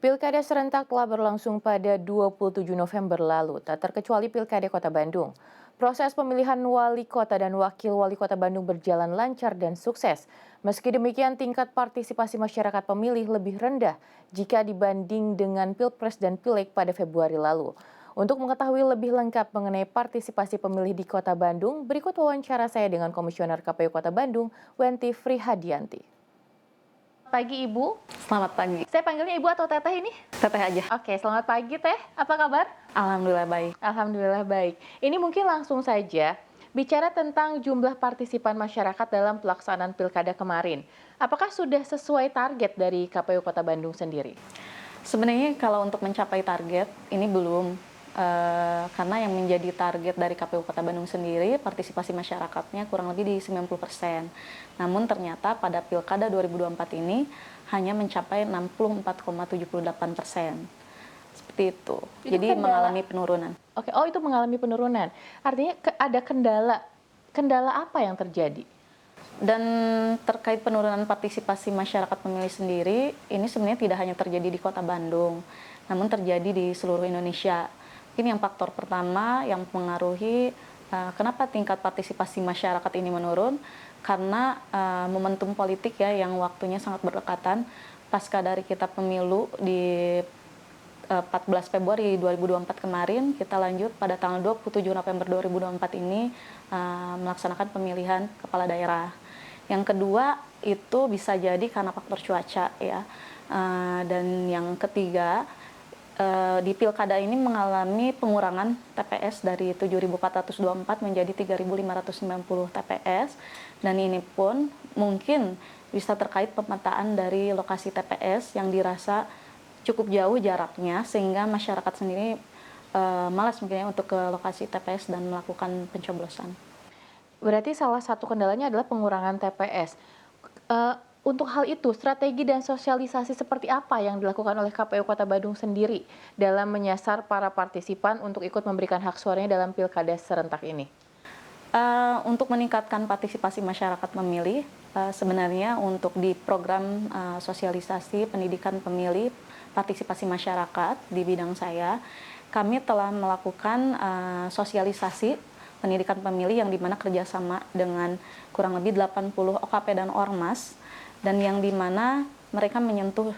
Pilkada serentak telah berlangsung pada 27 November lalu, tak terkecuali Pilkada Kota Bandung. Proses pemilihan wali kota dan wakil wali kota Bandung berjalan lancar dan sukses. Meski demikian, tingkat partisipasi masyarakat pemilih lebih rendah jika dibanding dengan Pilpres dan Pileg pada Februari lalu. Untuk mengetahui lebih lengkap mengenai partisipasi pemilih di Kota Bandung, berikut wawancara saya dengan Komisioner KPU Kota Bandung, Wenti Frihadianti. Pagi Ibu. Selamat pagi. Saya panggilnya Ibu atau Teteh ini? Teteh aja. Oke, selamat pagi Teh. Apa kabar? Alhamdulillah baik. Alhamdulillah baik. Ini mungkin langsung saja bicara tentang jumlah partisipan masyarakat dalam pelaksanaan pilkada kemarin. Apakah sudah sesuai target dari KPU Kota Bandung sendiri? Sebenarnya kalau untuk mencapai target ini belum, karena yang menjadi target dari KPU Kota Bandung sendiri partisipasi masyarakatnya kurang lebih di 90%. Namun ternyata pada Pilkada 2024 ini hanya mencapai 64,78%. Seperti itu. Jadi mengalami penurunan. Oke, oh itu mengalami penurunan. Artinya ada kendala. Kendala apa yang terjadi? Dan terkait penurunan partisipasi masyarakat pemilih sendiri, ini sebenarnya tidak hanya terjadi di Kota Bandung, namun terjadi di seluruh Indonesia. Ini yang faktor pertama yang mempengaruhi kenapa tingkat partisipasi masyarakat ini menurun, karena momentum politik ya yang waktunya sangat berdekatan pasca dari kita pemilu di 14 Februari 2024 kemarin, kita lanjut pada tanggal 27 November 2024 ini melaksanakan pemilihan kepala daerah. Yang kedua itu bisa jadi karena faktor cuaca ya. Dan yang ketiga di pilkada ini mengalami pengurangan TPS dari 7.424 menjadi 3.590 TPS, dan ini pun mungkin bisa terkait pemetaan dari lokasi TPS yang dirasa cukup jauh jaraknya sehingga masyarakat sendiri malas mungkin untuk ke lokasi TPS dan melakukan pencoblosan. Berarti salah satu kendalanya adalah pengurangan TPS. Untuk hal itu, strategi dan sosialisasi seperti apa yang dilakukan oleh KPU Kota Bandung sendiri dalam menyasar para partisipan untuk ikut memberikan hak suaranya dalam pilkada serentak ini? Untuk meningkatkan partisipasi masyarakat memilih, sebenarnya untuk di program sosialisasi pendidikan pemilih, partisipasi masyarakat di bidang saya, kami telah melakukan sosialisasi pendidikan pemilih yang dimana kerjasama dengan kurang lebih 80 OKP dan Ormas, dan yang dimana mereka menyentuh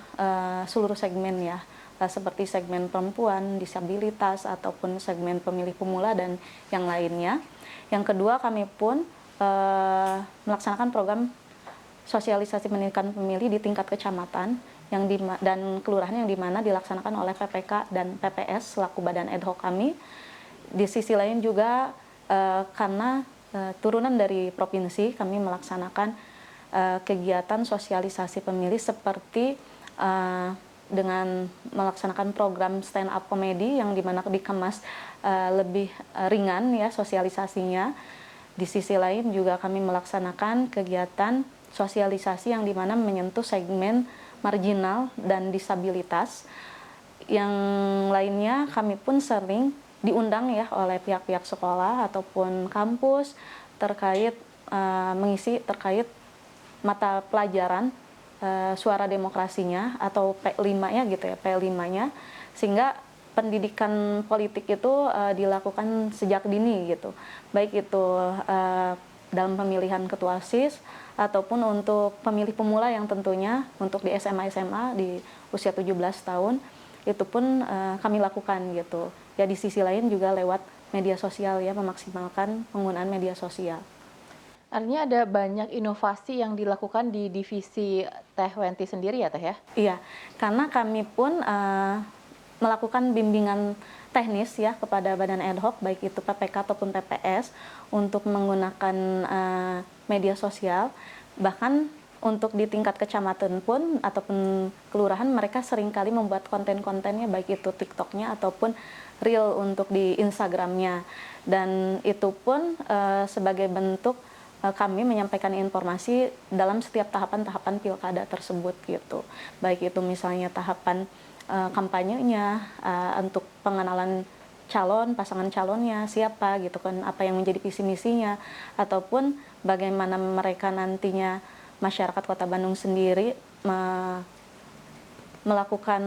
seluruh segmen ya, seperti segmen perempuan, disabilitas, ataupun segmen pemilih pemula dan yang lainnya. Yang kedua, kami pun melaksanakan program sosialisasi pendidikan pemilih di tingkat kecamatan dan kelurahan yang dimana dilaksanakan oleh PPK dan PPS selaku badan ad hoc kami. Di sisi lain juga karena turunan dari provinsi, kami melaksanakan kegiatan sosialisasi pemilih seperti dengan melaksanakan program stand up comedy yang dimana dikemas lebih ringan ya sosialisasinya. Di sisi lain juga kami melaksanakan kegiatan sosialisasi yang dimana menyentuh segmen marginal dan disabilitas. Yang lainnya kami pun sering diundang ya oleh pihak-pihak sekolah ataupun kampus terkait mengisi terkait mata pelajaran suara demokrasinya atau P5-nya gitu ya, P5-nya, sehingga pendidikan politik itu dilakukan sejak dini gitu. Baik itu dalam pemilihan ketua OSIS ataupun untuk pemilih pemula yang tentunya untuk di SMA di usia 17 tahun itu pun kami lakukan gitu. Ya di sisi lain juga lewat media sosial ya, memaksimalkan penggunaan media sosial. Artinya ada banyak inovasi yang dilakukan di divisi Teh Wenti sendiri ya Teh ya? Iya, karena kami pun melakukan bimbingan teknis ya kepada badan ad hoc baik itu PPK ataupun PPS untuk menggunakan media sosial. Bahkan untuk di tingkat kecamatan pun ataupun kelurahan mereka seringkali membuat konten-kontennya baik itu TikTok-nya ataupun Reel untuk di Instagram-nya. Dan itu pun sebagai bentuk kami menyampaikan informasi dalam setiap tahapan-tahapan pilkada tersebut gitu. Baik itu misalnya tahapan kampanyenya, untuk pengenalan calon, pasangan calonnya siapa gitu kan, apa yang menjadi visi misinya, ataupun bagaimana mereka nantinya masyarakat Kota Bandung sendiri melakukan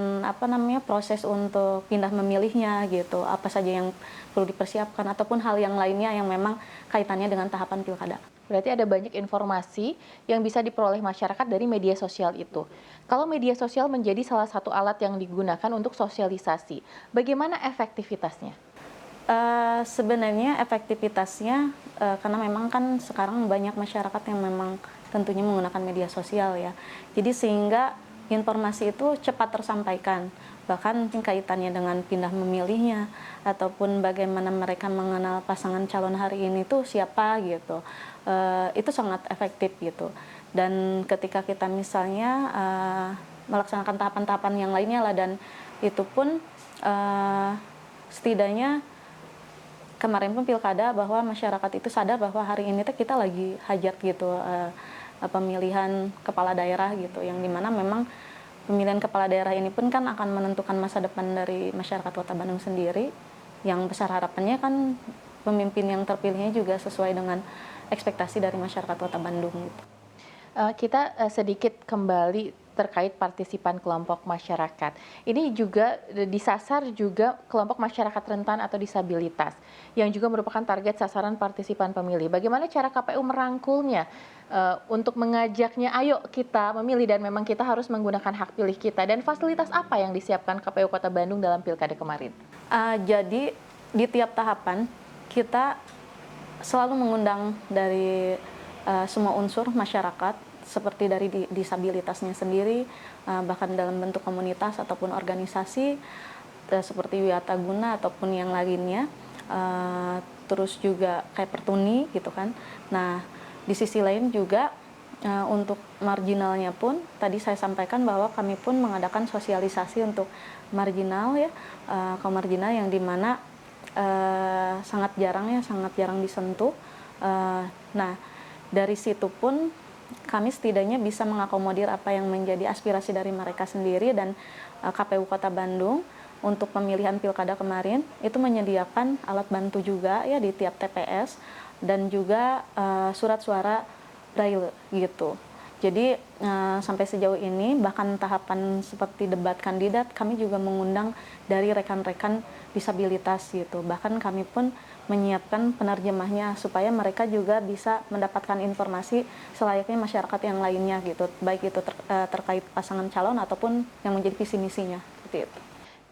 proses untuk pindah memilihnya gitu, apa saja yang perlu dipersiapkan ataupun hal yang lainnya yang memang kaitannya dengan tahapan pilkada. Berarti ada banyak informasi yang bisa diperoleh masyarakat dari media sosial itu. Kalau media sosial menjadi salah satu alat yang digunakan untuk sosialisasi, bagaimana efektivitasnya? Sebenarnya efektivitasnya karena memang kan sekarang banyak masyarakat yang memang tentunya menggunakan media sosial ya. Jadi sehingga informasi itu cepat tersampaikan, bahkan kaitannya dengan pindah memilihnya ataupun bagaimana mereka mengenal pasangan calon hari ini tuh siapa gitu. Itu sangat efektif gitu. Dan ketika kita misalnya melaksanakan tahapan-tahapan yang lainnya lah, dan itu pun setidaknya kemarin pun pilkada bahwa masyarakat itu sadar bahwa hari ini kita lagi hajat gitu pemilihan kepala daerah gitu, yang dimana memang pemilihan kepala daerah ini pun kan akan menentukan masa depan dari masyarakat Kota Bandung sendiri, yang besar harapannya kan pemimpin yang terpilihnya juga sesuai dengan ekspektasi dari masyarakat Kota Bandung gitu. Kita sedikit kembali terkait partisipan kelompok masyarakat. Ini juga disasar juga kelompok masyarakat rentan atau disabilitas, yang juga merupakan target sasaran partisipan pemilih. Bagaimana cara KPU merangkulnya untuk mengajaknya, ayo kita memilih dan memang kita harus menggunakan hak pilih kita, dan fasilitas apa yang disiapkan KPU Kota Bandung dalam pilkada kemarin? Jadi di tiap tahapan kita selalu mengundang dari semua unsur masyarakat, seperti dari disabilitasnya sendiri, bahkan dalam bentuk komunitas ataupun organisasi seperti Wiataguna ataupun yang lainnya, terus juga kayak Pertuni gitu kan. Nah, di sisi lain juga untuk marginalnya pun tadi saya sampaikan bahwa kami pun mengadakan sosialisasi untuk marginal ya, kaum marginal yang dimana sangat jarang disentuh. Nah, dari situ pun kami setidaknya bisa mengakomodir apa yang menjadi aspirasi dari mereka sendiri, dan KPU Kota Bandung untuk pemilihan pilkada kemarin itu menyediakan alat bantu juga ya di tiap TPS, dan juga surat suara braille gitu. Jadi sampai sejauh ini bahkan tahapan seperti debat kandidat kami juga mengundang dari rekan-rekan disabilitas gitu. Bahkan kami pun menyiapkan penerjemahnya supaya mereka juga bisa mendapatkan informasi selayaknya masyarakat yang lainnya gitu, baik itu terkait pasangan calon ataupun yang menjadi visi misinya seperti itu.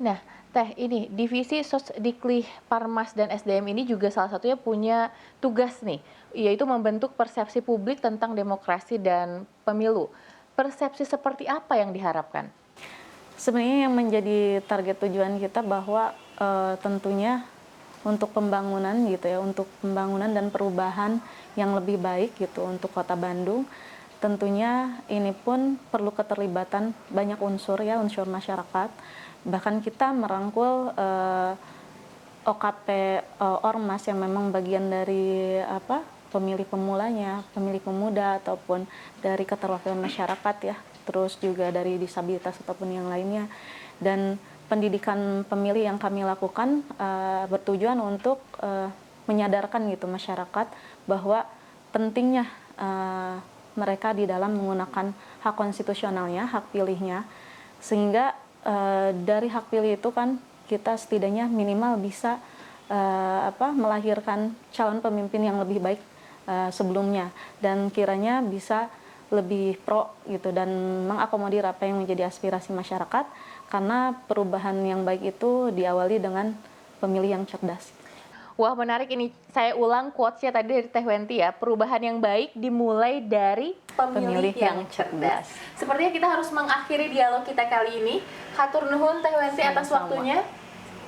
Nah, Teh, ini divisi Sosdikli Parmas dan SDM ini juga salah satunya punya tugas nih, yaitu membentuk persepsi publik tentang demokrasi dan pemilu. Persepsi seperti apa yang diharapkan? Sebenarnya yang menjadi target tujuan kita bahwa tentunya untuk pembangunan gitu ya, untuk pembangunan dan perubahan yang lebih baik gitu untuk Kota Bandung. Tentunya ini pun perlu keterlibatan banyak unsur ya, unsur masyarakat. Bahkan kita merangkul OKP Ormas yang memang bagian dari pemilih pemulanya, pemilih pemuda ataupun dari keterwakilan masyarakat ya, terus juga dari disabilitas ataupun yang lainnya. Dan pendidikan pemilih yang kami lakukan bertujuan untuk menyadarkan gitu masyarakat bahwa pentingnya mereka di dalam menggunakan hak konstitusionalnya, hak pilihnya, sehingga dari hak pilih itu kan kita setidaknya minimal bisa melahirkan calon pemimpin yang lebih baik sebelumnya, dan kiranya bisa lebih pro gitu dan mengakomodir apa yang menjadi aspirasi masyarakat, karena perubahan yang baik itu diawali dengan pemilih yang cerdas. Wah, menarik ini. Saya ulang quotes-nya tadi dari Teh Wenti ya. Perubahan yang baik dimulai dari pemilih yang cerdas. Sepertinya kita harus mengakhiri dialog kita kali ini. Hatur nuhun Teh Wenti atas waktunya.